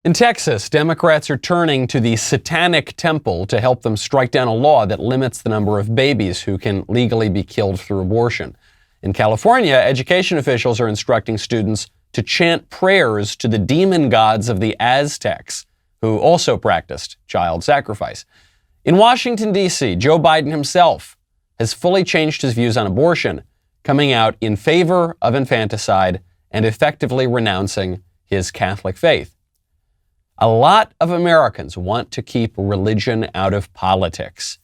In Texas, Democrats are turning to the Satanic Temple to help them strike down a law that limits the number of babies who can legally be killed through abortion. In California, education officials are instructing students to chant prayers to the demon gods of the Aztecs, who also practiced child sacrifice. In Washington, D.C., Joe Biden himself has fully changed his views on abortion, coming out in favor of infanticide and effectively renouncing his Catholic faith. A lot of Americans want to keep religion out of politics,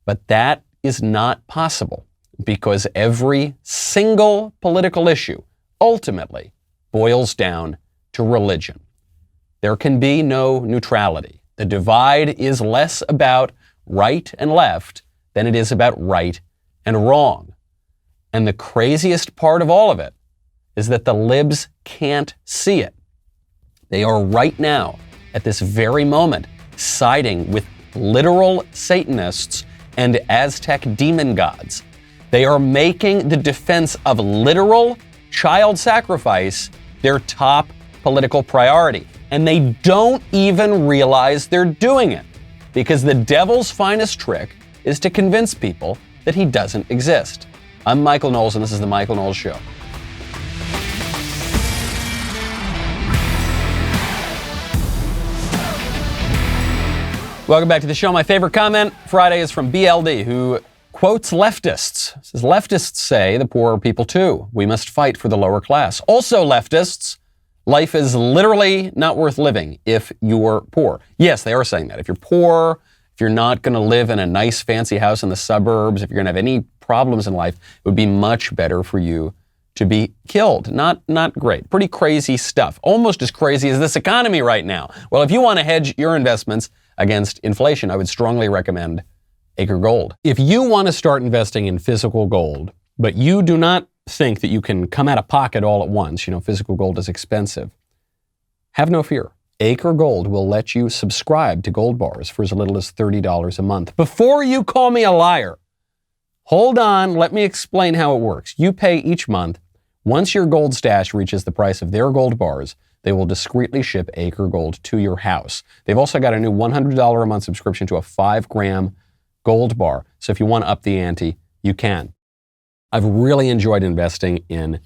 but that is not possible because every single political issue ultimately boils down to religion. There can be no neutrality. The divide is less about right and left than it is about right and wrong. And the craziest part of all of it is that the libs can't see it. They are right now, at this very moment, siding with literal Satanists and Aztec demon gods. They are making the defense of literal child sacrifice their top political priority. And they don't even realize they're doing it, because the devil's finest trick is to convince people that he doesn't exist. I'm Michael Knowles, and this is The Michael Knowles Show. Welcome back to the show. My favorite comment Friday is from BLD, who quotes leftists. It says, leftists say the poor are people too. We must fight for the lower class. Also leftists, life is literally not worth living if you're poor. Yes, they are saying that. If you're poor, if you're not going to live in a nice fancy house in the suburbs, if you're going to have any problems in life, it would be much better for you to be killed. Not great. Pretty crazy stuff. Almost as crazy as this economy right now. Well, if you want to hedge your investments against inflation, I would strongly recommend Acre Gold. If you want to start investing in physical gold, but you do not think that you can come out of pocket all at once, physical gold is expensive, have no fear. Acre Gold will let you subscribe to gold bars for as little as $30 a month. Before you call me a liar, hold on, let me explain how it works. You pay each month. Once your gold stash reaches the price of their gold bars, they will discreetly ship Acre Gold to your house. They've also got a new $100 a month subscription to a 5-gram gold bar. So if you want to up the ante, you can. I've really enjoyed investing in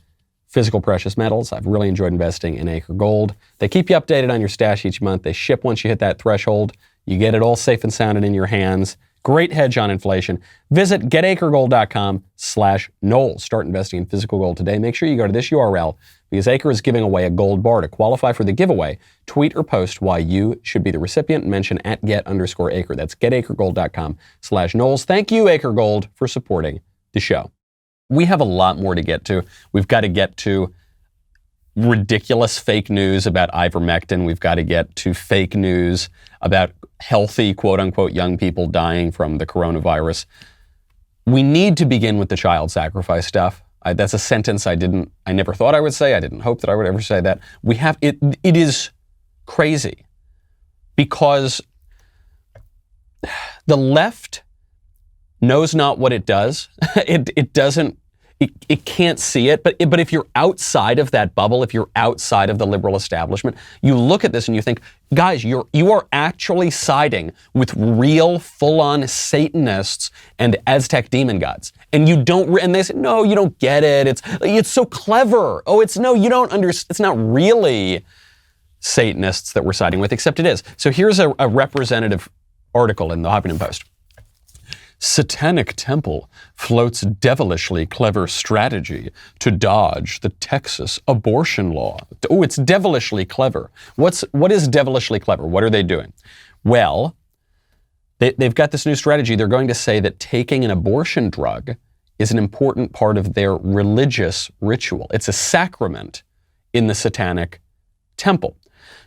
physical precious metals. I've really enjoyed investing in Acre Gold. They keep you updated on your stash each month. They ship once you hit that threshold. You get it all safe and sound and in your hands. Great hedge on inflation. Visit getacregold.com/Knowles. Start investing in physical gold today. Make sure you go to this URL because Acre is giving away a gold bar. To qualify for the giveaway, tweet or post why you should be the recipient and mention @get_Acre. That's getacregold.com/Knowles. Thank you, Acre Gold, for supporting the show. We have a lot more to get to. We've got to get to ridiculous fake news about ivermectin. We've got to get to fake news about healthy, quote unquote, young people dying from the coronavirus. We need to begin with the child sacrifice stuff. That's a sentence I never thought I would say. I didn't hope that I would ever say that. It is crazy because the left knows not what it does. It can't see it, but if you're outside of that bubble, if you're outside of the liberal establishment, you look at this and you think, guys, you are actually siding with real full-on Satanists and Aztec demon gods. And they say, no, you don't get it. It's so clever. Oh, you don't understand. It's not really Satanists that we're siding with, except it is. So here's a representative article in the Huffington Post. Satanic Temple floats devilishly clever strategy to dodge the Texas abortion law. Oh, it's devilishly clever. What is devilishly clever? What are they doing? Well, they've got this new strategy. They're going to say that taking an abortion drug is an important part of their religious ritual. It's a sacrament in the Satanic Temple.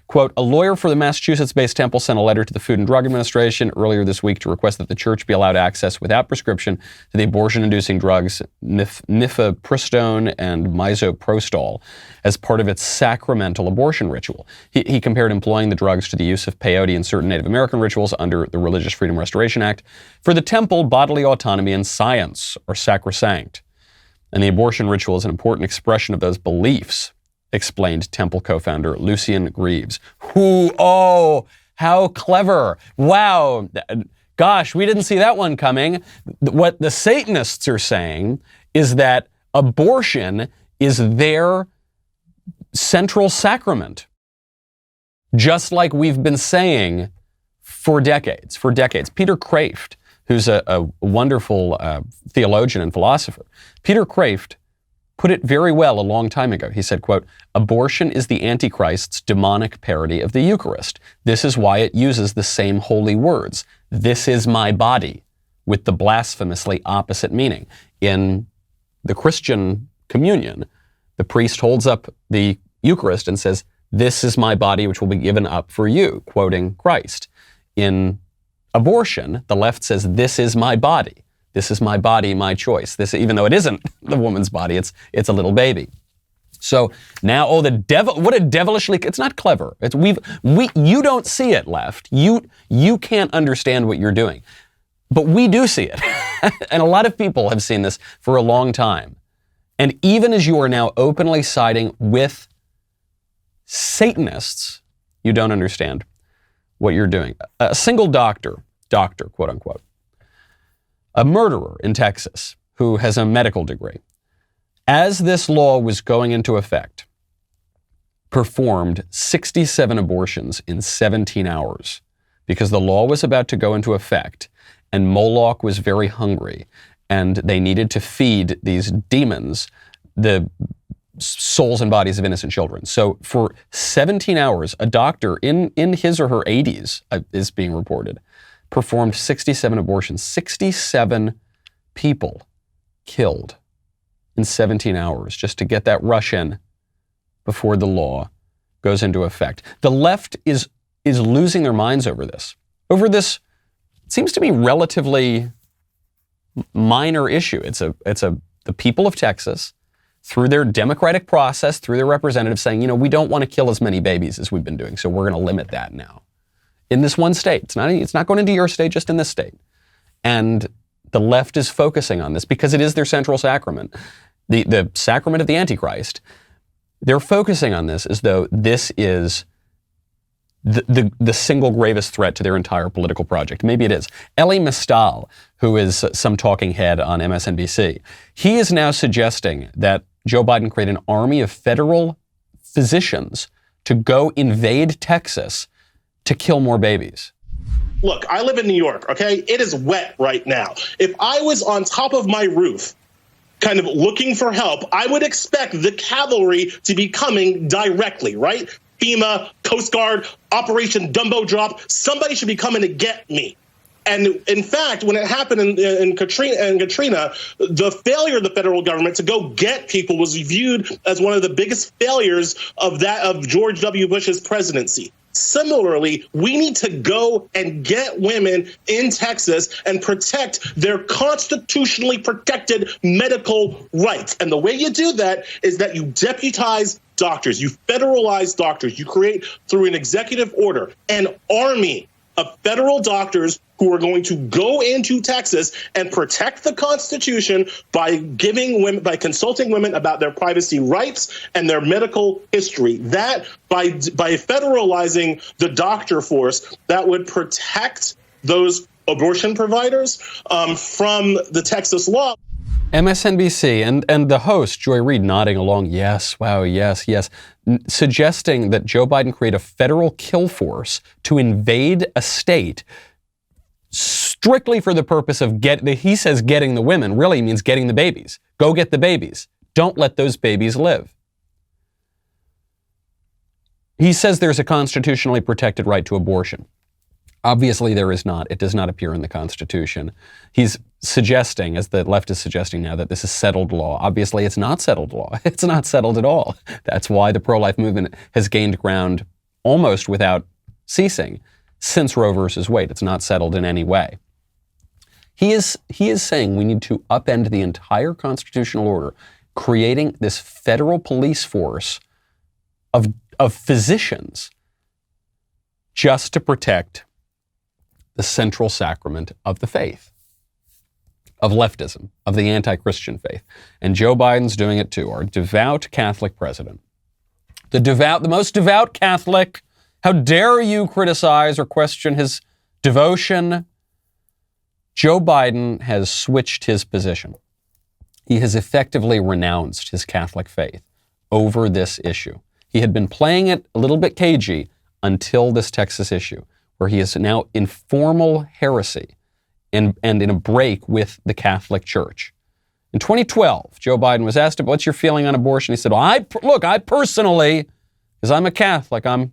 Quote, a lawyer for the Massachusetts-based temple sent a letter to the Food and Drug Administration earlier this week to request that the church be allowed access without prescription to the abortion-inducing drugs mifepristone and misoprostol as part of its sacramental abortion ritual. He compared employing the drugs to the use of peyote in certain Native American rituals under the Religious Freedom Restoration Act. For the temple, bodily autonomy and science are sacrosanct, and the abortion ritual is an important expression of those beliefs. explained Temple co-founder Lucien Greaves. How clever. Wow. Gosh, we didn't see that one coming. What the Satanists are saying is that abortion is their central sacrament, just like we've been saying for decades. Peter Kraft, who's a wonderful theologian and philosopher, Peter Kraft put it very well a long time ago. He said, quote, "Abortion is the Antichrist's demonic parody of the Eucharist. This is why it uses the same holy words. This is my body," with the blasphemously opposite meaning. In the Christian communion, the priest holds up the Eucharist and says, "This is my body which will be given up for you," quoting Christ. In abortion, the left says, "This is my body. This is my body, my choice." This, even though it isn't the woman's body, it's a little baby. So now, the devil, what a devilishly, it's not clever. You don't see it, left. You can't understand what you're doing. But we do see it. And a lot of people have seen this for a long time. And even as you are now openly siding with Satanists, you don't understand what you're doing. A single doctor, quote unquote, a murderer in Texas who has a medical degree, as this law was going into effect, performed 67 abortions in 17 hours because the law was about to go into effect and Moloch was very hungry and they needed to feed these demons the souls and bodies of innocent children. So for 17 hours, a doctor in his or her 80s, is being reported, performed 67 abortions. 67 people killed in 17 hours just to get that rush in before the law goes into effect. The left is losing their minds over this. It seems to be relatively minor issue. It's the people of Texas, through their democratic process, through their representatives saying, we don't want to kill as many babies as we've been doing, so we're going to limit that now. In this one state. It's not going into your state, just in this state. And the left is focusing on this because it is their central sacrament, the sacrament of the Antichrist. They're focusing on this as though this is the single gravest threat to their entire political project. Maybe it is. Elie Mystal, who is some talking head on MSNBC, he is now suggesting that Joe Biden create an army of federal physicians to go invade Texas to kill more babies. Look, I live in New York, okay? It is wet right now. If I was on top of my roof, kind of looking for help, I would expect the cavalry to be coming directly, right? FEMA, Coast Guard, Operation Dumbo Drop, somebody should be coming to get me. And in fact, when it happened in Katrina, the failure of the federal government to go get people was viewed as one of the biggest failures of George W. Bush's presidency. Similarly, we need to go and get women in Texas and protect their constitutionally protected medical rights. And the way you do that is that you deputize doctors, you federalize doctors, you create through an executive order an army of federal doctors who are going to go into Texas and protect the Constitution by consulting women about their privacy rights and their medical history. That by federalizing the doctor force, that would protect those abortion providers from the Texas law. MSNBC and the host, Joy Reid, nodding along, yes, wow, yes, suggesting that Joe Biden create a federal kill force to invade a state strictly for the purpose of he says getting the women, really means getting the babies. Go get the babies. Don't let those babies live. He says there's a constitutionally protected right to abortion. Obviously, there is not. It does not appear in the Constitution. He's suggesting, as the left is suggesting now, that this is settled law. Obviously, it's not settled law. It's not settled at all. That's why the pro-life movement has gained ground almost without ceasing since Roe versus Wade. It's not settled in any way. He is saying we need to upend the entire constitutional order, creating this federal police force of physicians just to protect the central sacrament of the faith, of leftism, of the anti-Christian faith. And Joe Biden's doing it too. Our devout Catholic president the most devout Catholic. How dare you criticize or question his devotion? Joe Biden has switched his position. He has effectively renounced his Catholic faith over this issue. He had been playing it a little bit cagey until this Texas issue, where he is now in formal heresy and in a break with the Catholic Church. In 2012, Joe Biden was asked, what's your feeling on abortion? He said, well, I personally, because I'm a Catholic, I'm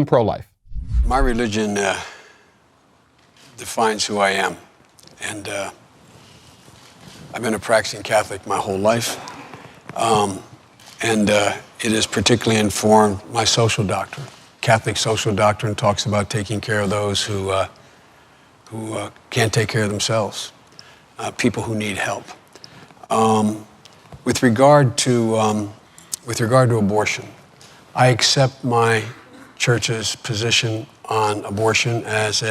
pro-life. My religion defines who I am. And I've been a practicing Catholic my whole life. It has particularly informed my social doctrine. Catholic social doctrine talks about taking care of those who can't take care of themselves, people who need help. With regard to abortion, I accept my church's position on abortion as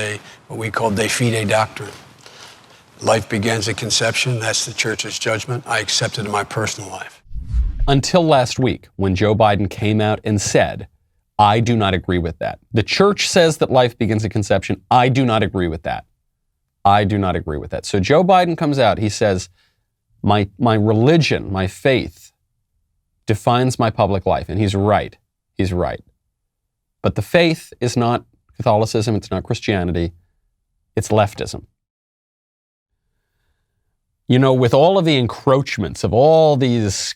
what we call de fide doctrine. Life begins at conception. That's the church's judgment. I accept it in my personal life. Until last week, when Joe Biden came out and said, I do not agree with that. The church says that life begins at conception. I do not agree with that. I do not agree with that. So Joe Biden comes out, he says, my religion, my faith defines my public life. And he's right. He's right. But the faith is not Catholicism. It's not Christianity. It's leftism. You know, with all of the encroachments of all these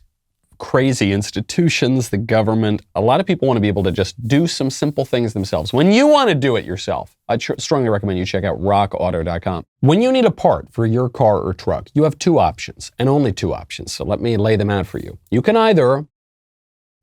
crazy institutions, the government, a lot of people want to be able to just do some simple things themselves. When you want to do it yourself, I strongly recommend you check out rockauto.com. When you need a part for your car or truck, you have two options, and only two options. So let me lay them out for you. You can either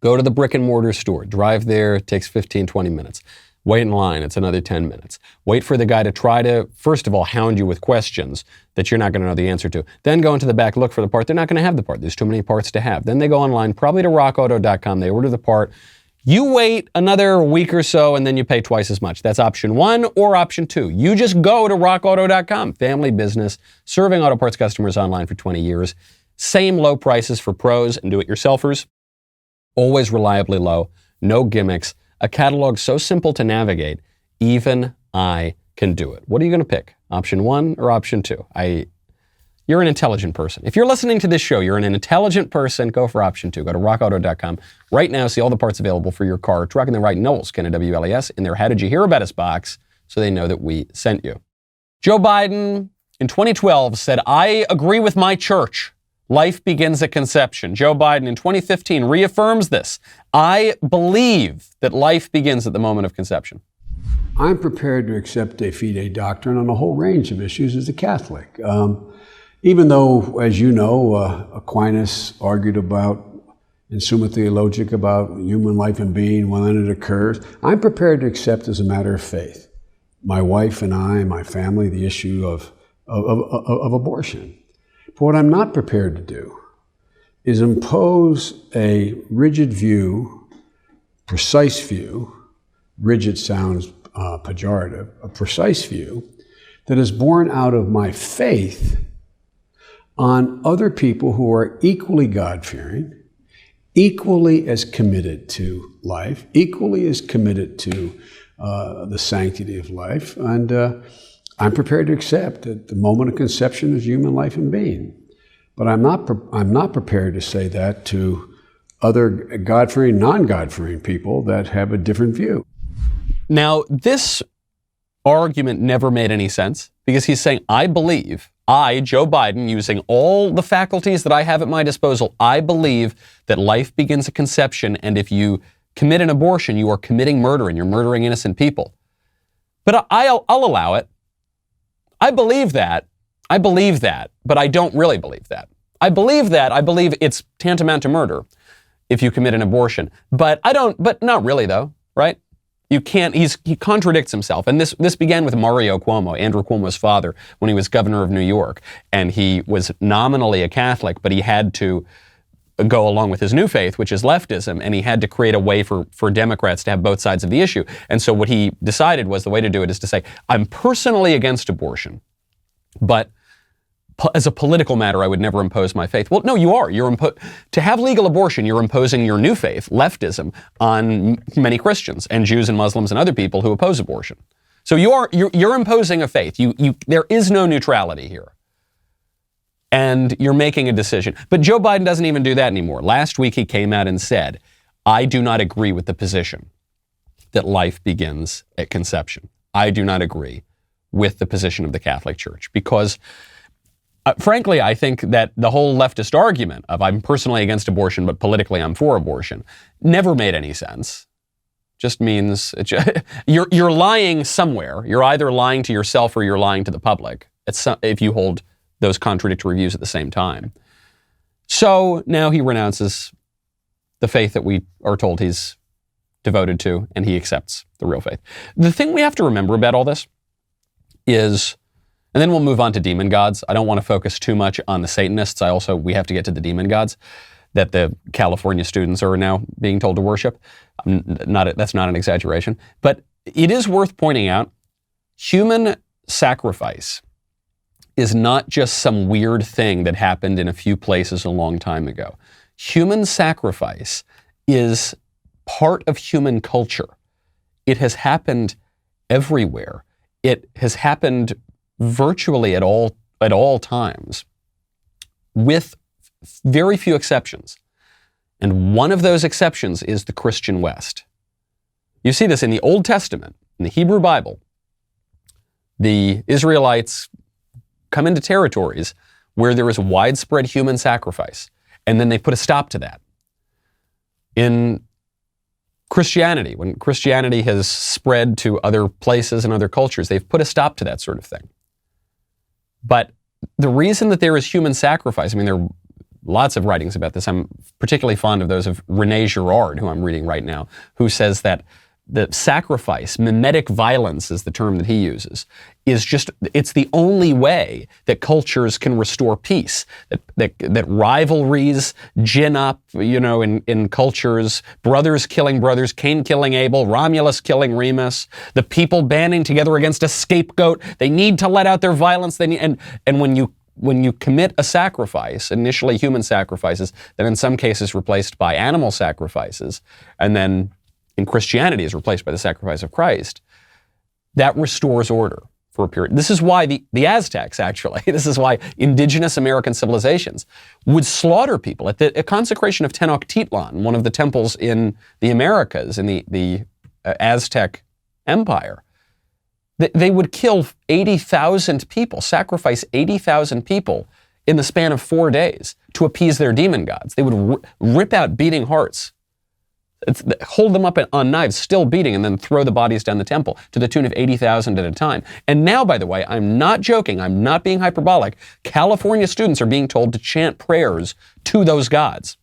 go to the brick and mortar store, drive there, it takes 15, 20 minutes. Wait in line, it's another 10 minutes. Wait for the guy to try to, first of all, hound you with questions that you're not going to know the answer to. Then go into the back, look for the part. They're not going to have the part. There's too many parts to have. Then they go online, probably to rockauto.com. They order the part. You wait another week or so, and then you pay twice as much. That's option one or option two. You just go to rockauto.com. Family business, serving auto parts customers online for 20 years. Same low prices for pros and do-it-yourselfers. Always reliably low. No gimmicks. A catalog so simple to navigate, even I can do it. What are you going to pick? Option one or option two? You're an intelligent person. If you're listening to this show, you're an intelligent person, go for option two. Go to rockauto.com right now, see all the parts available for your car or truck, and then write Knowles, K-N-W-L-E-S, in their How Did You Hear About Us box so they know that we sent you. Joe Biden in 2012 said, I agree with my church. Life begins at conception. Joe Biden in 2015 reaffirms this. I believe that life begins at the moment of conception. I'm prepared to accept de fide doctrine on a whole range of issues as a Catholic. Even though, as you know, Aquinas argued about, in Summa Theologica, about human life and being when it occurs, I'm prepared to accept as a matter of faith, my wife and I, my family, the issue of abortion. But what I'm not prepared to do is impose a rigid view, precise view, rigid sounds pejorative, a precise view that is born out of my faith on other people who are equally God-fearing, equally as committed to life, equally as committed to the sanctity of life, and I'm prepared to accept that the moment of conception is human life and being. But I'm not prepared to say that to other God-fearing, non-God-fearing people that have a different view. Now, this argument never made any sense because he's saying, I believe, Joe Biden, using all the faculties that I have at my disposal, I believe that life begins at conception, and if you commit an abortion, you are committing murder and you're murdering innocent people. But I'll allow it. I believe that, but I don't really believe that. I believe it's tantamount to murder if you commit an abortion. But not really though, right? You can't, he contradicts himself. And this began with Mario Cuomo, Andrew Cuomo's father, when he was governor of New York. And he was nominally a Catholic, but he had to go along with his new faith, which is leftism, and he had to create a way for Democrats to have both sides of the issue. And so what he decided was the way to do it is to say, I'm personally against abortion, but as a political matter, I would never impose my faith. Well, no, you are. To have legal abortion, you're imposing your new faith, leftism, on many Christians and Jews and Muslims and other people who oppose abortion. So you're imposing a faith. There is no neutrality here. And you're making a decision. But Joe Biden doesn't even do that anymore. Last week he came out and said, I do not agree with the position that life begins at conception. I do not agree with the position of the Catholic Church because, frankly, I think that the whole leftist argument of I'm personally against abortion, but politically I'm for abortion, never made any sense. Just means you're lying somewhere. You're either lying to yourself or you're lying to the public. If you hold those contradictory views at the same time. So now he renounces the faith that we are told he's devoted to, and he accepts the real faith. The thing we have to remember about all this is, and then we'll move on to demon gods. I don't want to focus too much on the Satanists. We have to get to the demon gods that the California students are now being told to worship. That's not an exaggeration. But it is worth pointing out, human sacrifice is not just some weird thing that happened in a few places a long time ago. Human sacrifice is part of human culture. It has happened everywhere. It has happened virtually at all times, with very few exceptions. And one of those exceptions is the Christian West. You see this in the Old Testament, in the Hebrew Bible. The Israelites come into territories where there is widespread human sacrifice, and then they put a stop to that. In Christianity, when Christianity has spread to other places and other cultures, they've put a stop to that sort of thing. But the reason that there is human sacrifice, I mean, there are lots of writings about this. I'm particularly fond of those of René Girard, who I'm reading right now, who says that the sacrifice, mimetic violence is the term that he uses, it's the only way that cultures can restore peace, that rivalries gin up, in cultures, brothers killing brothers, Cain killing Abel, Romulus killing Remus, the people banding together against a scapegoat. They need to let out their violence. And when you commit a sacrifice, initially human sacrifices, then in some cases replaced by animal sacrifices, and then in Christianity is replaced by the sacrifice of Christ, that restores order for a period. This is why the Aztecs, actually, this is why indigenous American civilizations would slaughter people. At the consecration of Tenochtitlan, one of the temples in the Americas, in the Aztec Empire, they would kill 80,000 people, sacrifice 80,000 people in the span of 4 days to appease their demon gods. They would rip out beating hearts, hold them up on knives, still beating, and then throw the bodies down the temple to the tune of 80,000 at a time. And now, by the way, I'm not joking, I'm not being hyperbolic, California students are being told to chant prayers to those gods.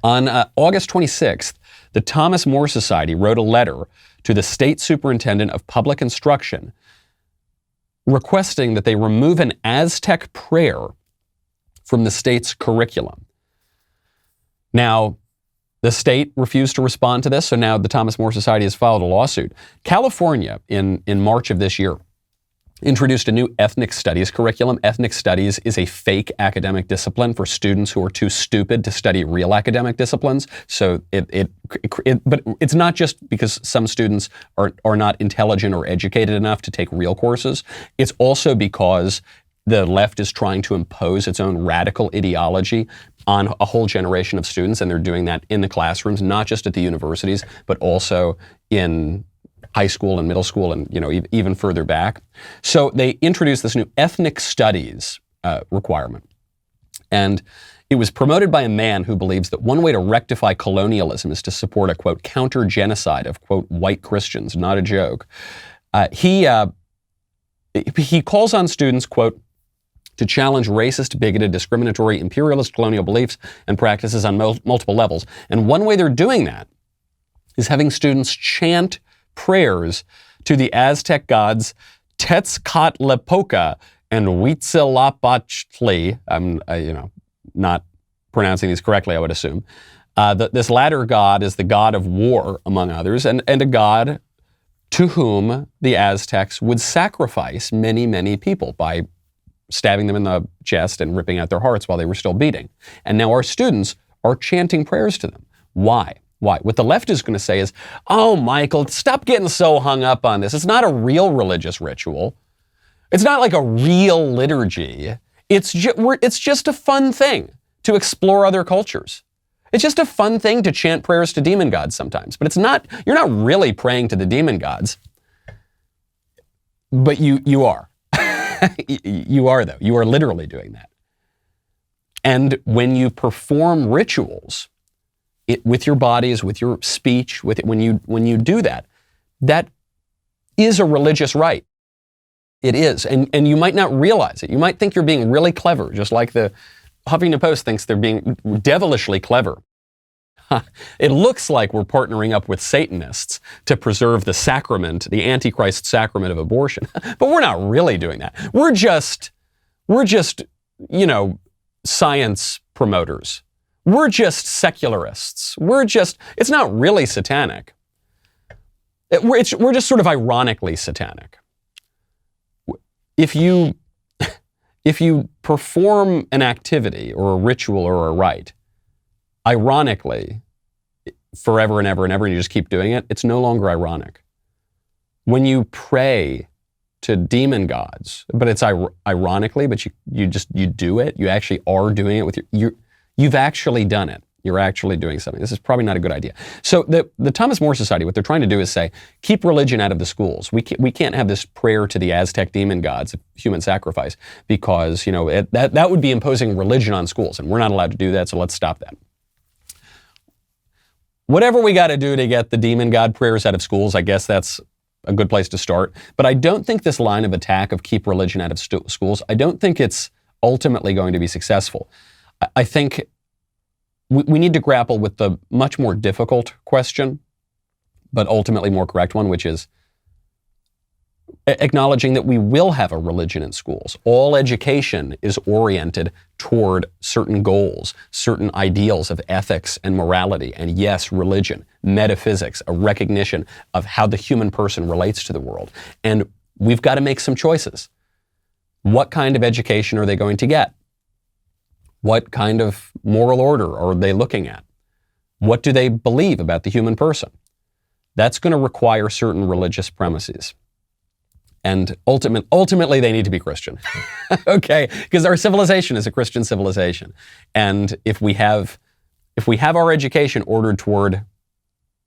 On August 26th, the Thomas More Society wrote a letter to the state superintendent of public instruction requesting that they remove an Aztec prayer from the state's curriculum. Now, the state refused to respond to this, so now the Thomas More Society has filed a lawsuit. California, in March of this year, introduced a new ethnic studies curriculum. Ethnic studies is a fake academic discipline for students who are too stupid to study real academic disciplines. So but it's not just because some students are not intelligent or educated enough to take real courses. It's also because the left is trying to impose its own radical ideology on a whole generation of students, and they're doing that in the classrooms, not just at the universities, but also in high school and middle school and even further back. So they introduced this new ethnic studies requirement. And it was promoted by a man who believes that one way to rectify colonialism is to support a, quote, counter-genocide of, quote, white Christians, not a joke. He calls on students, quote, to challenge racist, bigoted, discriminatory, imperialist colonial beliefs and practices on multiple levels. And one way they're doing that is having students chant prayers to the Aztec gods Tezcatlipoca and Huitzilopochtli. I'm not pronouncing these correctly, I would assume. This latter god is the god of war, among others, and a god to whom the Aztecs would sacrifice many, many people by stabbing them in the chest and ripping out their hearts while they were still beating. And now our students are chanting prayers to them. Why? Why? What the left is going to say is, oh, Michael, stop getting so hung up on this. It's not a real religious ritual. It's not like a real liturgy. It's just a fun thing to explore other cultures. It's just a fun thing to chant prayers to demon gods sometimes. But you're not really praying to the demon gods. But you are. You are, though. You are literally doing that. And when you perform rituals, with your bodies, with your speech, when you do that, that is a religious rite. It is, and you might not realize it. You might think you're being really clever, just like the Huffington Post thinks they're being devilishly clever. It looks like we're partnering up with Satanists to preserve the sacrament, the Antichrist sacrament of abortion, but we're not really doing that. We're just, science promoters. We're just secularists. It's not really satanic. We're just sort of ironically satanic. If you perform an activity or a ritual or a rite, ironically, forever and ever and ever, and you just keep doing it, it's no longer ironic. When you pray to demon gods, but it's ironically, but you do it, you actually are doing it with you've actually done it. You're actually doing something. This is probably not a good idea. So the Thomas More Society, what they're trying to do is say, keep religion out of the schools. We can't have this prayer to the Aztec demon gods of human sacrifice because, that would be imposing religion on schools, and we're not allowed to do that, so let's stop that. Whatever we got to do to get the demon god prayers out of schools, I guess that's a good place to start. But I don't think this line of attack of keep religion out of schools, I don't think it's ultimately going to be successful. I think we need to grapple with the much more difficult question, but ultimately more correct one, which is acknowledging that we will have a religion in schools. All education is oriented toward certain goals, certain ideals of ethics and morality, and yes, religion, metaphysics, a recognition of how the human person relates to the world. And we've got to make some choices. What kind of education are they going to get? What kind of moral order are they looking at? What do they believe about the human person? That's going to require certain religious premises. And ultimately, they need to be Christian, okay? Because our civilization is a Christian civilization. And if we have our education ordered toward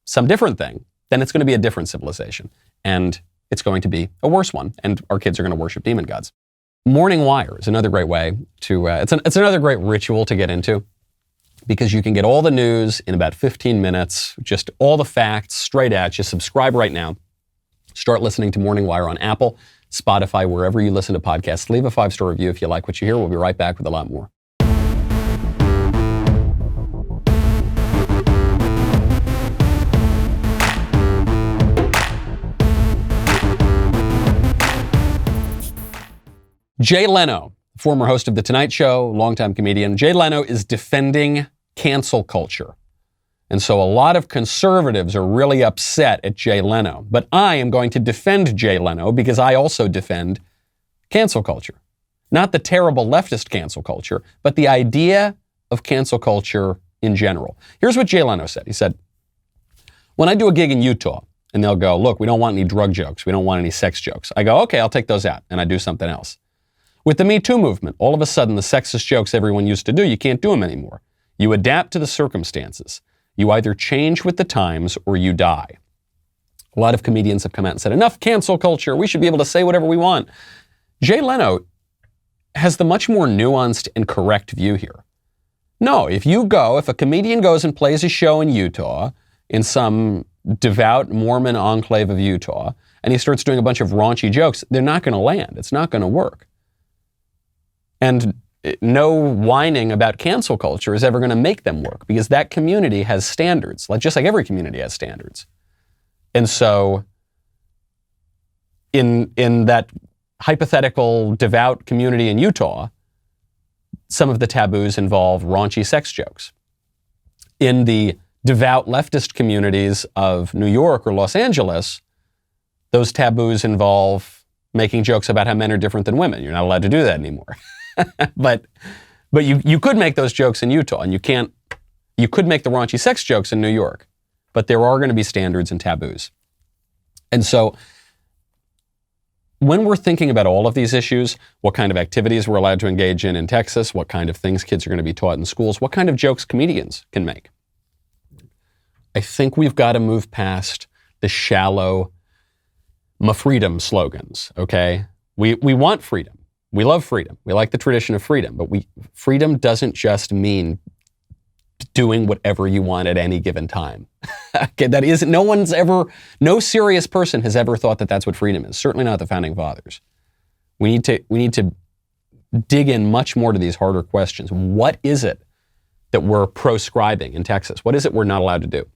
some different thing, then it's going to be a different civilization. And it's going to be a worse one. And our kids are going to worship demon gods. Morning Wire is another great way to, it's another great ritual to get into, because you can get all the news in about 15 minutes, just all the facts straight at you. Subscribe right now. Start listening to Morning Wire on Apple, Spotify, wherever you listen to podcasts. Leave a 5-star review if you like what you hear. We'll be right back with a lot more. Jay Leno, former host of The Tonight Show, longtime comedian. Jay Leno is defending cancel culture. And so a lot of conservatives are really upset at Jay Leno. But I am going to defend Jay Leno because I also defend cancel culture. Not the terrible leftist cancel culture, but the idea of cancel culture in general. Here's what Jay Leno said. He said, when I do a gig in Utah and they'll go, look, we don't want any drug jokes. We don't want any sex jokes. I go, okay, I'll take those out. And I do something else. With the Me Too movement, all of a sudden the sexist jokes everyone used to do, you can't do them anymore. You adapt to the circumstances. You either change with the times or you die. A lot of comedians have come out and said, enough cancel culture. We should be able to say whatever we want. Jay Leno has the much more nuanced and correct view here. No, if a comedian goes and plays a show in Utah, in some devout Mormon enclave of Utah, and he starts doing a bunch of raunchy jokes, they're not going to land. It's not going to work. And no whining about cancel culture is ever going to make them work, because that community has standards, just like every community has standards. And so in that hypothetical devout community in Utah, some of the taboos involve raunchy sex jokes. In the devout leftist communities of New York or Los Angeles, those taboos involve making jokes about how men are different than women. You're not allowed to do that anymore. But you could make those jokes in Utah, and you could make the raunchy sex jokes in New York. But there are going to be standards and taboos. And so when we're thinking about all of these issues, what kind of activities we're allowed to engage in Texas, what kind of things kids are going to be taught in schools, what kind of jokes comedians can make, I think we've got to move past the shallow "my freedom" slogans, okay? We want freedom. We love freedom. We like the tradition of freedom, but freedom doesn't just mean doing whatever you want at any given time. Okay, no serious person has ever thought that that's what freedom is. Certainly not the founding fathers. We need to dig in much more to these harder questions. What is it that we're proscribing in Texas? What is it we're not allowed to do?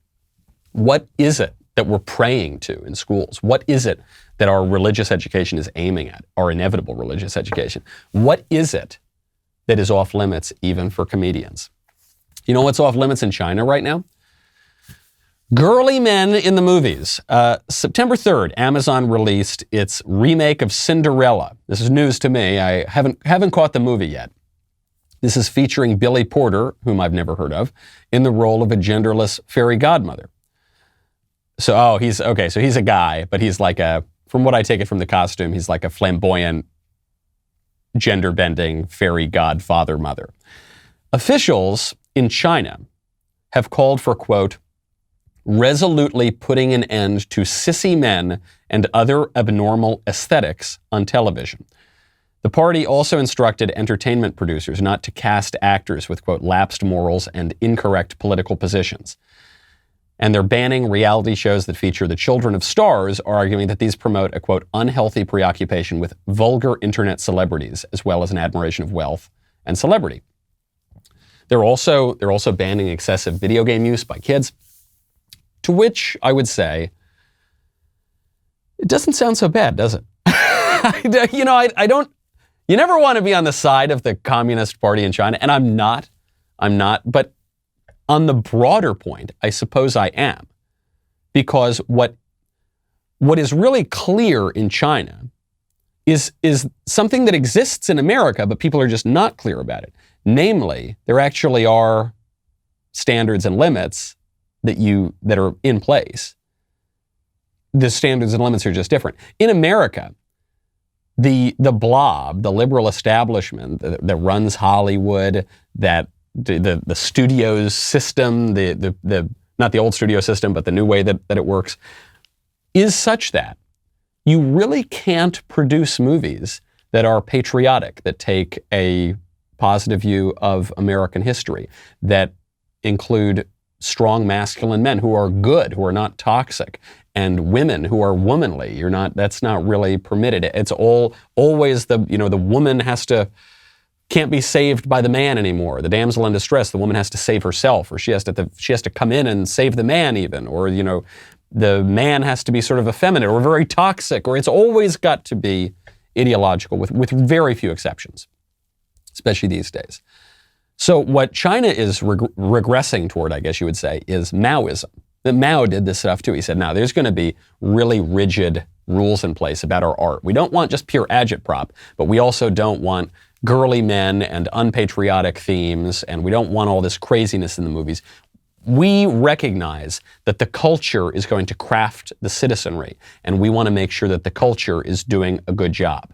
What is it that we're praying to in schools? What is it that our religious education is aiming at, our inevitable religious education? What is it that is off limits even for comedians? You know what's off limits in China right now? Girly men in the movies. September 3rd, Amazon released its remake of Cinderella. This is news to me. I haven't caught the movie yet. This is featuring Billy Porter, whom I've never heard of, in the role of a genderless fairy godmother. So he's a guy, but he's like from what I take it from the costume, he's like a flamboyant, gender-bending fairy godfather mother. Officials in China have called for, quote, resolutely putting an end to sissy men and other abnormal aesthetics on television. The party also instructed entertainment producers not to cast actors with, quote, lapsed morals and incorrect political positions. And they're banning reality shows that feature the children of stars, arguing that these promote a, quote, unhealthy preoccupation with vulgar internet celebrities, as well as an admiration of wealth and celebrity. They're also banning excessive video game use by kids, to which I would say, it doesn't sound so bad, does it? You never want to be on the side of the Communist Party in China, and I'm not, but on the broader point, I suppose I am. Because what is really clear in China is something that exists in America, but people are just not clear about it. Namely, there actually are standards and limits that are in place. The standards and limits are just different. In America, the blob, the liberal establishment that runs Hollywood, that the studios system, the not the old studio system, but the new way that it works, is such that you really can't produce movies that are patriotic, that take a positive view of American history, that include strong masculine men who are good, who are not toxic, and women who are womanly. That's not really permitted. It's always the woman can't be saved by the man anymore. The damsel in distress, the woman has to save herself, or she has to come in and save the man even, or the man has to be sort of effeminate or very toxic, or it's always got to be ideological with very few exceptions, especially these days. So what China is regressing toward, I guess you would say, is Maoism. That Mao did this stuff too. He said, now there's going to be really rigid rules in place about our art. We don't want just pure agitprop, but we also don't want girly men and unpatriotic themes, and we don't want all this craziness in the movies. We recognize that the culture is going to craft the citizenry, and we want to make sure that the culture is doing a good job.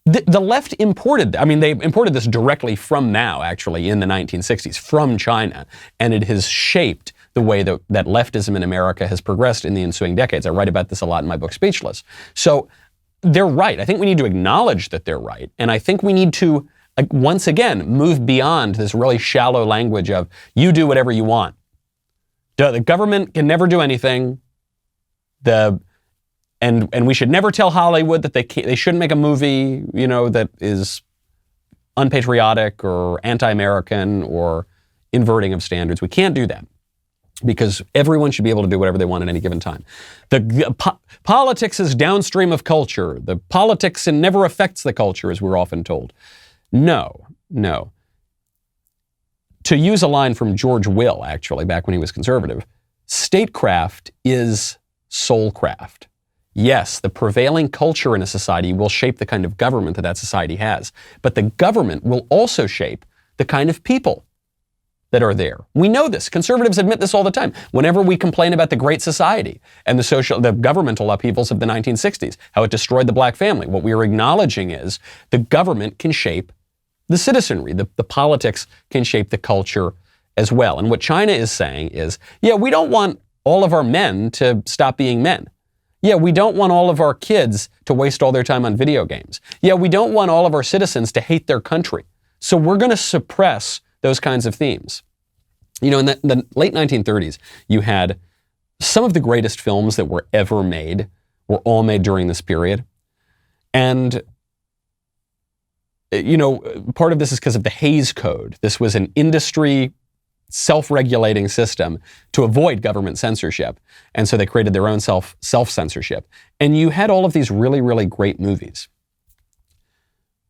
The left they imported this directly from Mao, actually, in the 1960s, from China, and it has shaped the way that leftism in America has progressed in the ensuing decades. I write about this a lot in my book, Speechless. So they're right. I think we need to acknowledge that they're right, and I think we need to, once again, move beyond this really shallow language of, you do whatever you want. The government can never do anything. And we should never tell Hollywood that they shouldn't make a movie, that is unpatriotic or anti-American or inverting of standards. We can't do that because everyone should be able to do whatever they want at any given time. Politics is downstream of culture. The politics never affects the culture, as we're often told. No. To use a line from George Will, actually, back when he was conservative, statecraft is soulcraft. Yes, the prevailing culture in a society will shape the kind of government that that society has, but the government will also shape the kind of people that are there. We know this. Conservatives admit this all the time. Whenever we complain about the Great Society and the governmental upheavals of the 1960s, how it destroyed the black family, what we are acknowledging is the government can shape the citizenry. The politics can shape the culture as well. And what China is saying is, yeah, we don't want all of our men to stop being men. Yeah, we don't want all of our kids to waste all their time on video games. Yeah, we don't want all of our citizens to hate their country. So we're going to suppress those kinds of themes. You know, in the late 1930s, you had some of the greatest films that were ever made were all made during this period. And, you know, part of this is because of the Hays Code. This was an industry self-regulating system to avoid government censorship. And so they created their own self-censorship. And you had all of these really, really great movies.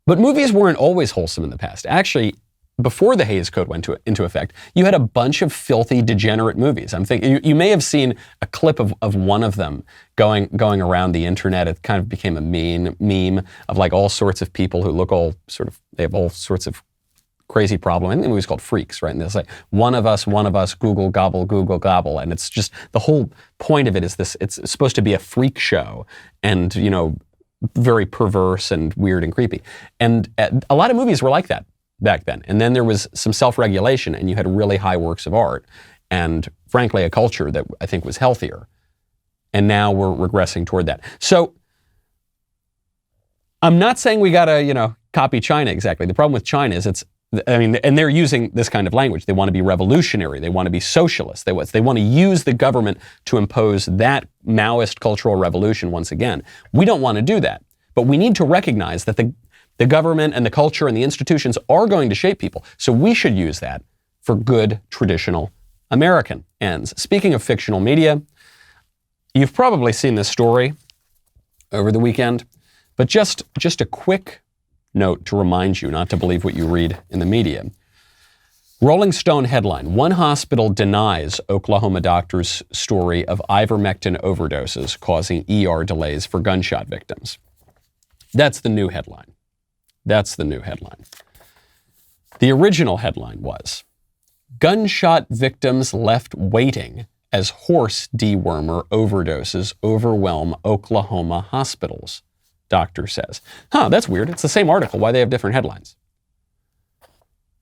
But movies weren't always wholesome in the past. Actually, before the Hays Code went into effect, you had a bunch of filthy, degenerate movies. I'm thinking you may have seen a clip of one of them going around the internet. It kind of became a meme of like all sorts of people who look they have all sorts of crazy problem. I think the movie's called Freaks, right? And it's like one of us, Google gobble. And it's just, the whole point of it is this, it's supposed to be a freak show and, you know, very perverse and weird and creepy. And a lot of movies were like that back then. And then there was some self-regulation and you had really high works of art and frankly a culture that I think was healthier. And now we're regressing toward that. So I'm not saying we gotta, you know, copy China exactly. The problem with China is and they're using this kind of language. They want to be revolutionary. They want to be socialist. They want to use the government to impose that Maoist cultural revolution once again. We don't want to do that. But we need to recognize that the government and the culture and the institutions are going to shape people. So we should use that for good, traditional American ends. Speaking of fictional media, you've probably seen this story over the weekend, but just a quick note to remind you not to believe what you read in the media. Rolling Stone headline, one hospital denies Oklahoma doctor's story of ivermectin overdoses causing ER delays for gunshot victims. That's the new headline. The original headline was, gunshot victims left waiting as horse dewormer overdoses overwhelm Oklahoma hospitals, doctor says. That's weird. It's the same article. Why they have different headlines?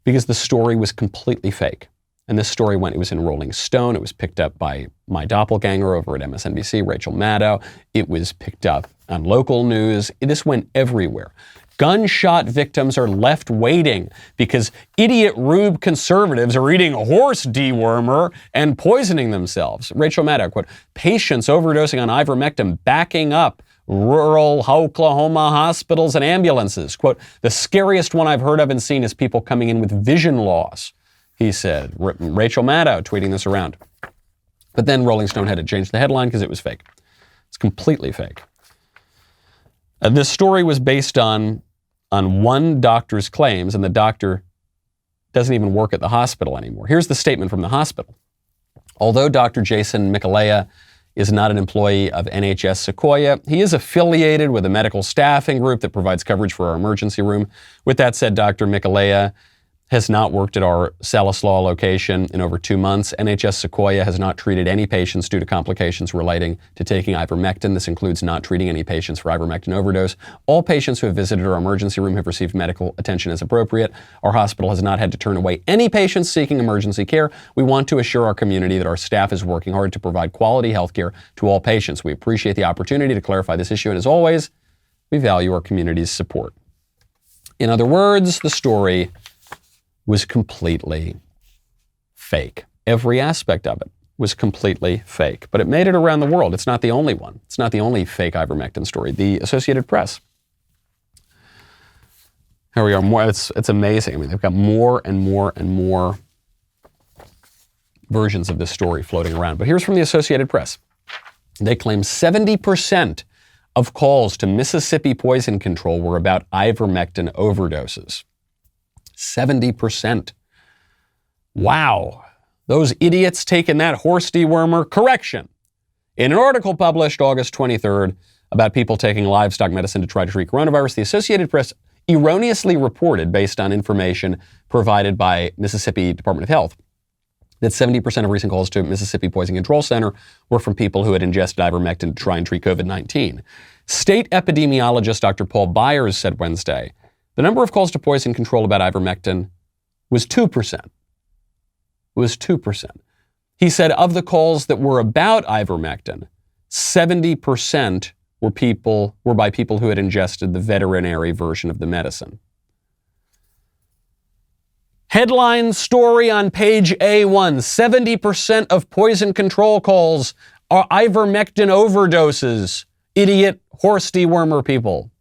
Because the story was completely fake. And this story it was in Rolling Stone. It was picked up by my doppelganger over at MSNBC, Rachel Maddow. It was picked up on local news. This went everywhere. Gunshot victims are left waiting because idiot rube conservatives are eating horse dewormer and poisoning themselves. Rachel Maddow, quote, patients overdosing on ivermectin backing up rural Oklahoma hospitals and ambulances. Quote, the scariest one I've heard of and seen is people coming in with vision loss, he said. Rachel Maddow tweeting this around. But then Rolling Stone had to change the headline because it was fake. It's completely fake. This story was based on one doctor's claims, and the doctor doesn't even work at the hospital anymore. Here's the statement from the hospital. Although Dr. Jason Michalea is not an employee of NHS Sequoia, he is affiliated with a medical staffing group that provides coverage for our emergency room. With that said, Dr. Michalea has not worked at our Salislaw location in over 2 months. NHS Sequoia has not treated any patients due to complications relating to taking ivermectin. This includes not treating any patients for ivermectin overdose. All patients who have visited our emergency room have received medical attention as appropriate. Our hospital has not had to turn away any patients seeking emergency care. We want to assure our community that our staff is working hard to provide quality health care to all patients. We appreciate the opportunity to clarify this issue, and as always, we value our community's support. In other words, the story was completely fake. Every aspect of it was completely fake. But it made it around the world. It's not the only one. It's not the only fake ivermectin story. The Associated Press. Here we are. It's amazing. I mean, they've got more and more and more versions of this story floating around. But here's from the Associated Press. They claim 70% of calls to Mississippi poison control were about ivermectin overdoses. 70%. Wow. Those idiots taking that horse dewormer. Correction. In an article published August 23rd about people taking livestock medicine to try to treat coronavirus. The Associated Press erroneously reported, based on information provided by Mississippi Department of Health, that 70% of recent calls to Mississippi Poison Control Center were from people who had ingested ivermectin to try and treat COVID-19. State epidemiologist Dr. Paul Byers said Wednesday the number of calls to poison control about ivermectin was 2%. Was 2%. He said of the calls that were about ivermectin, 70% were by people who had ingested the veterinary version of the medicine. Headline story on page A1, 70% of poison control calls are ivermectin overdoses. Idiot horse dewormer people.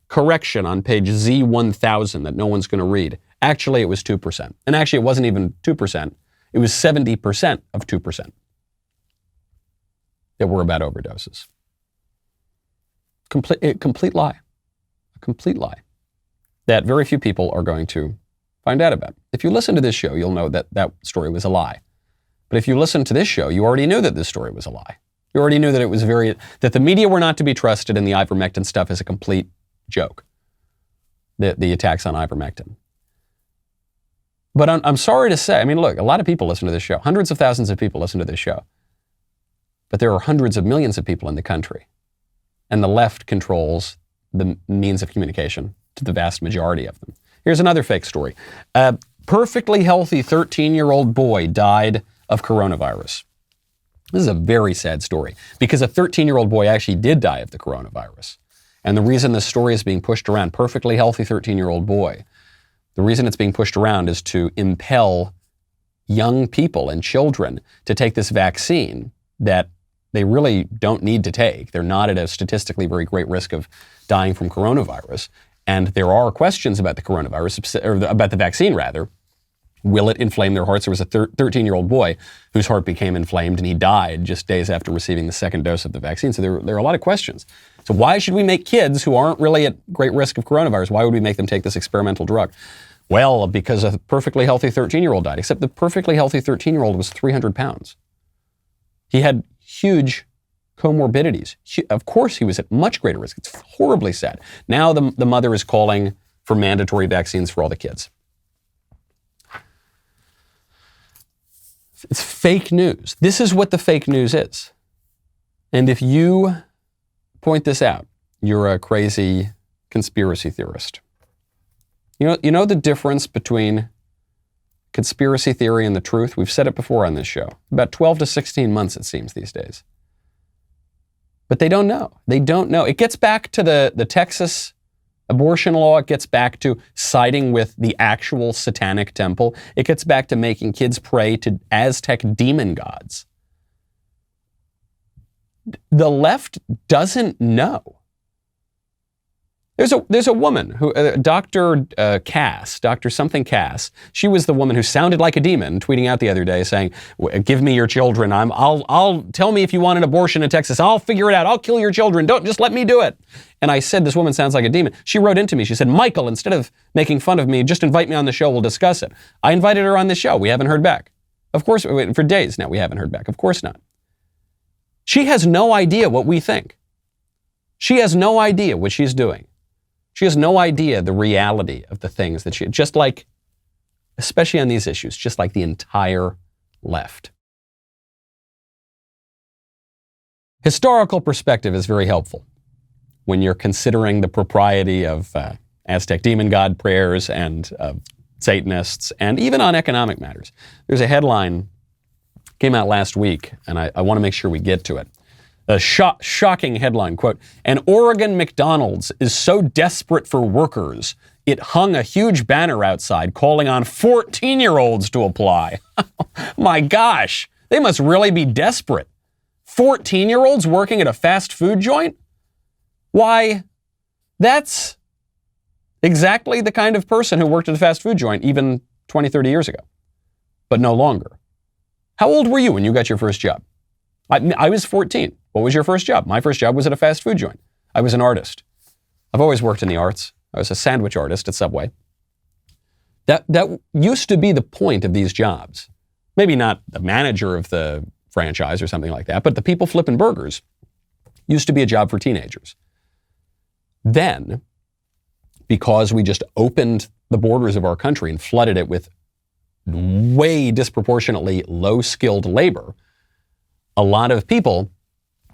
Correction on page Z1000 that no one's going to read. Actually, it was 2%. And actually, it wasn't even 2%. It was 70% of 2% that were about overdoses. Complete lie. A complete lie that very few people are going to find out about. If you listen to this show, you'll know that that story was a lie. But if you listen to this show, you already knew that this story was a lie. You already knew that it was that the media were not to be trusted and the ivermectin stuff is a complete joke. The attacks on ivermectin. But I'm sorry to say, I mean, look, a lot of people listen to this show. Hundreds of thousands of people listen to this show. But there are hundreds of millions of people in the country. And the left controls the means of communication to the vast majority of them. Here's another fake story. A perfectly healthy 13-year-old boy died of coronavirus. This is a very sad story because a 13-year-old boy actually did die of the coronavirus. And the reason this story is being pushed around, perfectly healthy 13-year-old boy, the reason it's being pushed around is to impel young people and children to take this vaccine that they really don't need to take. They're not at a statistically very great risk of dying from coronavirus. And there are questions about the coronavirus, or about the vaccine rather. Will it inflame their hearts? There was a 13-year-old boy whose heart became inflamed and he died just days after receiving the second dose of the vaccine. So there are a lot of questions. So why should we make kids who aren't really at great risk of coronavirus, why would we make them take this experimental drug? Well, because a perfectly healthy 13-year-old died, except the perfectly healthy 13-year-old was 300 pounds. He had huge comorbidities. Of course, he was at much greater risk. It's horribly sad. Now the mother is calling for mandatory vaccines for all the kids. It's fake news. This is what the fake news is. And if you point this out, you're a crazy conspiracy theorist. You know the difference between conspiracy theory and the truth? We've said it before on this show. About 12 to 16 months, it seems, these days. But they don't know. They don't know. It gets back to the Texas abortion law. It gets back to siding with the actual Satanic Temple. It gets back to making kids pray to Aztec demon gods. The left doesn't know. There's a woman who, Dr. Cass, Dr. something Cass. She was the woman who sounded like a demon, tweeting out the other day saying, "Give me your children. I'll tell me if you want an abortion in Texas. I'll figure it out. I'll kill your children. Don't just let me do it." And I said, "This woman sounds like a demon." She wrote into me. She said, "Michael, instead of making fun of me, just invite me on the show. We'll discuss it." I invited her on the show. We haven't heard back. Of course, for days now, we haven't heard back. Of course not. She has no idea what we think. She has no idea what she's doing. She has no idea the reality of the things that just like, especially on these issues, just like the entire left. Historical perspective is very helpful when you're considering the propriety of Aztec demon god prayers and Satanists, and even on economic matters. There's a headline came out last week, and I want to make sure we get to it. A shocking headline, quote, "An Oregon McDonald's is so desperate for workers, it hung a huge banner outside calling on 14-year-olds to apply." My gosh, they must really be desperate. 14-year-olds working at a fast food joint? Why, that's exactly the kind of person who worked at a fast food joint even 20, 30 years ago, but no longer. How old were you when you got your first job? I was 14. What was your first job? My first job was at a fast food joint. I was an artist. I've always worked in the arts. I was a sandwich artist at Subway. That used to be the point of these jobs. Maybe not the manager of the franchise or something like that, but the people flipping burgers. Used to be a job for teenagers. Then, because we just opened the borders of our country and flooded it with way disproportionately low-skilled labor, a lot of people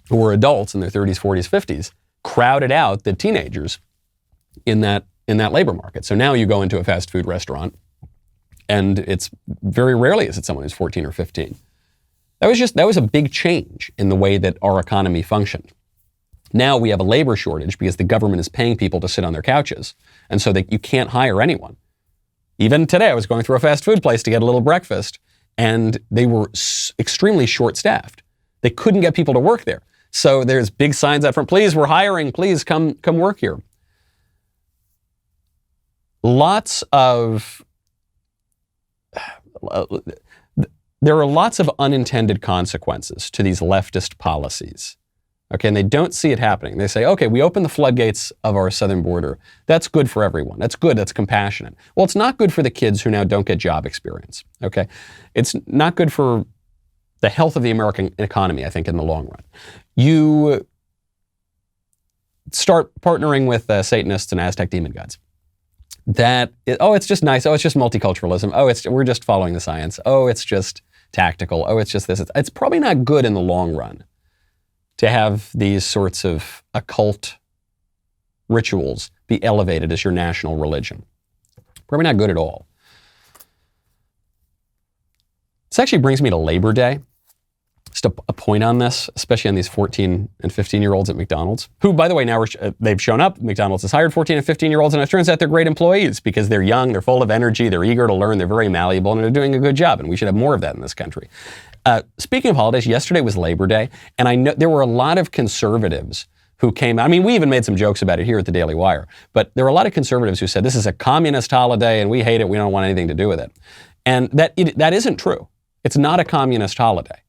who were adults in their 30s, 40s, 50s crowded out the teenagers in that labor market. So now you go into a fast food restaurant, and it's very rarely is it someone who's 14 or 15. That was a big change in the way that our economy functioned. Now we have a labor shortage because the government is paying people to sit on their couches, and so you can't hire anyone. Even today, I was going through a fast food place to get a little breakfast, and they were extremely short-staffed. They couldn't get people to work there. So there's big signs out front, please, we're hiring, please come work here. There are lots of unintended consequences to these leftist policies. Okay, and they don't see it happening. They say, okay, we open the floodgates of our southern border. That's good for everyone. That's good. That's compassionate. Well, it's not good for the kids who now don't get job experience. Okay, it's not good for the health of the American economy, I think, in the long run. You start partnering with Satanists and Aztec demon gods. It's just nice. Oh, it's just multiculturalism. We're just following the science. Oh, it's just tactical. Oh, it's just this. It's probably not good in the long run to have these sorts of occult rituals be elevated as your national religion. Probably not good at all. This actually brings me to Labor Day. Just a point on this, especially on these 14 and 15-year-olds at McDonald's, who, by the way, now they've shown up. McDonald's has hired 14 and 15-year-olds, and it turns out they're great employees because they're young, they're full of energy, they're eager to learn, they're very malleable, and they're doing a good job, and we should have more of that in this country. Speaking of holidays, yesterday was Labor Day, and I know there were a lot of conservatives who came out. I mean, we even made some jokes about it here at the Daily Wire, but there were a lot of conservatives who said this is a communist holiday and we hate it, we don't want anything to do with it. And that isn't true. It's not a communist holiday.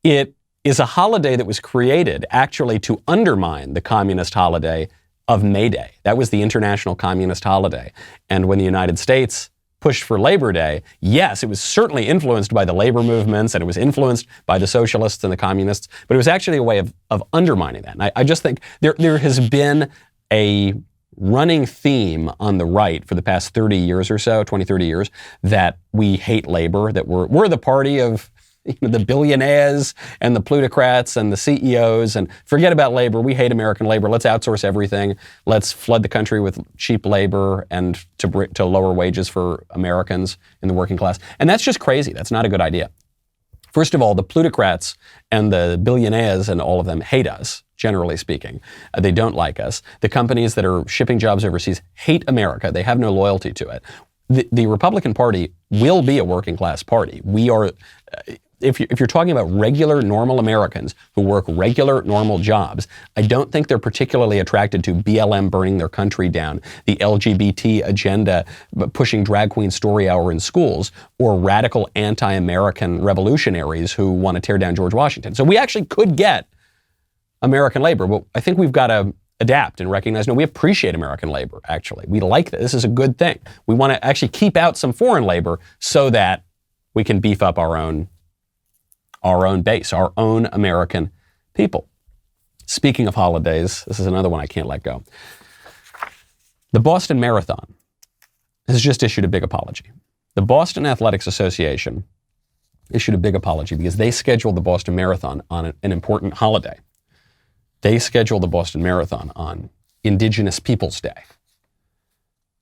It is a holiday that was created actually to undermine the communist holiday of May Day. That was the international communist holiday. And when the United States pushed for Labor Day, yes, it was certainly influenced by the labor movements and it was influenced by the socialists and the communists, but it was actually a way of undermining that. And I just think there has been a running theme on the right for the past 30 years or so, 20, 30 years, that we hate labor, that we're the party of the billionaires and the plutocrats and the CEOs, and forget about labor. We hate American labor. Let's outsource everything. Let's flood the country with cheap labor and to lower wages for Americans in the working class. And that's just crazy. That's not a good idea. First of all, the plutocrats and the billionaires and all of them hate us, generally speaking. They don't like us. The companies that are shipping jobs overseas hate America. They have no loyalty to it. The Republican Party will be a working class party. We are... If you're talking about regular, normal Americans who work regular, normal jobs, I don't think they're particularly attracted to BLM burning their country down, the LGBT agenda pushing drag queen story hour in schools, or radical anti-American revolutionaries who want to tear down George Washington. So we actually could get American labor, but I think we've got to adapt and recognize, no, we appreciate American labor, actually. We like this. This is a good thing. We want to actually keep out some foreign labor so that we can beef up our own base, our own American people. Speaking of holidays, this is another one I can't let go. The Boston Marathon has just issued a big apology. The Boston Athletics Association issued a big apology because they scheduled the Boston Marathon on an important holiday. They scheduled the Boston Marathon on Indigenous Peoples Day.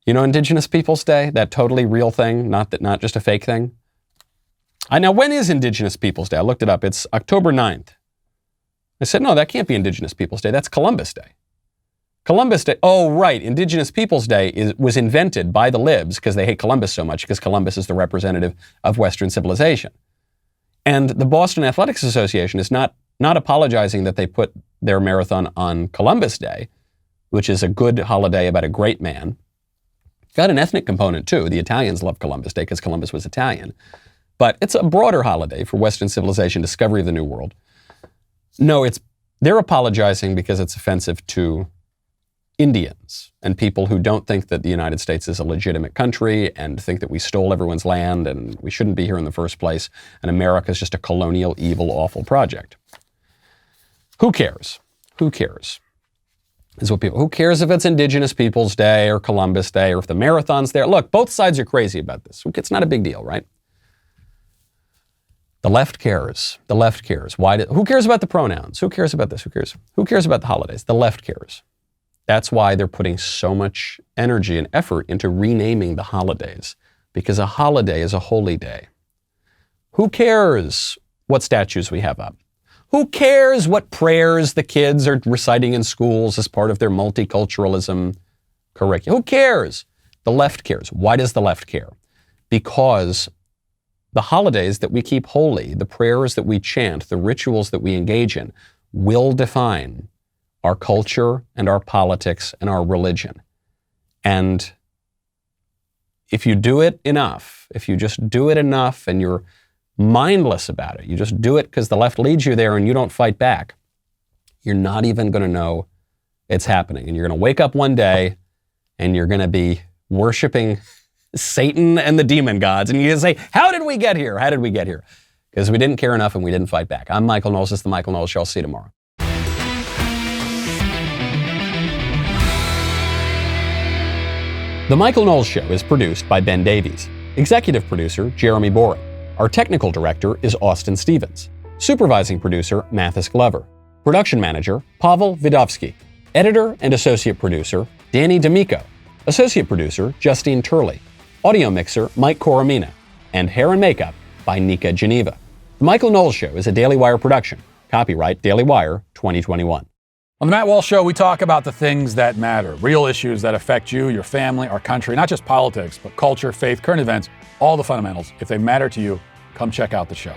You know Indigenous Peoples Day? That totally real thing, not just a fake thing? Now, when is Indigenous Peoples Day? I looked it up. It's October 9th. I said, no, that can't be Indigenous Peoples Day. That's Columbus Day. Columbus Day. Oh, right. Indigenous Peoples Day was invented by the libs because they hate Columbus so much because Columbus is the representative of Western civilization. And the Boston Athletics Association is not apologizing that they put their marathon on Columbus Day, which is a good holiday about a great man. Got an ethnic component, too. The Italians love Columbus Day because Columbus was Italian. But it's a broader holiday for Western civilization, discovery of the New World. No, they're apologizing because it's offensive to Indians and people who don't think that the United States is a legitimate country and think that we stole everyone's land and we shouldn't be here in the first place, and America is just a colonial, evil, awful project. Who cares? Who cares? Is what people, who cares if it's Indigenous Peoples Day or Columbus Day or if the marathon's there? Look, both sides are crazy about this. It's not a big deal, right? The left cares. The left cares. Who cares about the pronouns? Who cares about this? Who cares? Who cares about the holidays? The left cares. That's why they're putting so much energy and effort into renaming the holidays, because a holiday is a holy day. Who cares what statues we have up? Who cares what prayers the kids are reciting in schools as part of their multiculturalism curriculum? Who cares? The left cares. Why does the left care? Because the holidays that we keep holy, the prayers that we chant, the rituals that we engage in, will define our culture and our politics and our religion. And if you do it enough, if you just do it enough and you're mindless about it, you just do it because the left leads you there and you don't fight back, you're not even going to know it's happening. And you're going to wake up one day and you're going to be worshiping Satan and the demon gods. And you're going to say, how did we get here? How did we get here? Because we didn't care enough and we didn't fight back. I'm Michael Knowles. This is The Michael Knowles Show. I'll see you tomorrow. The Michael Knowles Show is produced by Ben Davies. Executive producer, Jeremy Boring. Our technical director is Austin Stevens. Supervising producer, Mathis Glover. Production manager, Pavel Vidovsky. Editor and associate producer, Danny D'Amico. Associate producer, Justine Turley. Audio mixer, Mike Coromina. And hair and makeup by Nika Geneva. The Michael Knowles Show is a Daily Wire production. Copyright Daily Wire 2021. On the Matt Walsh Show, we talk about the things that matter, real issues that affect you, your family, our country, not just politics, but culture, faith, current events, all the fundamentals. If they matter to you, come check out the show.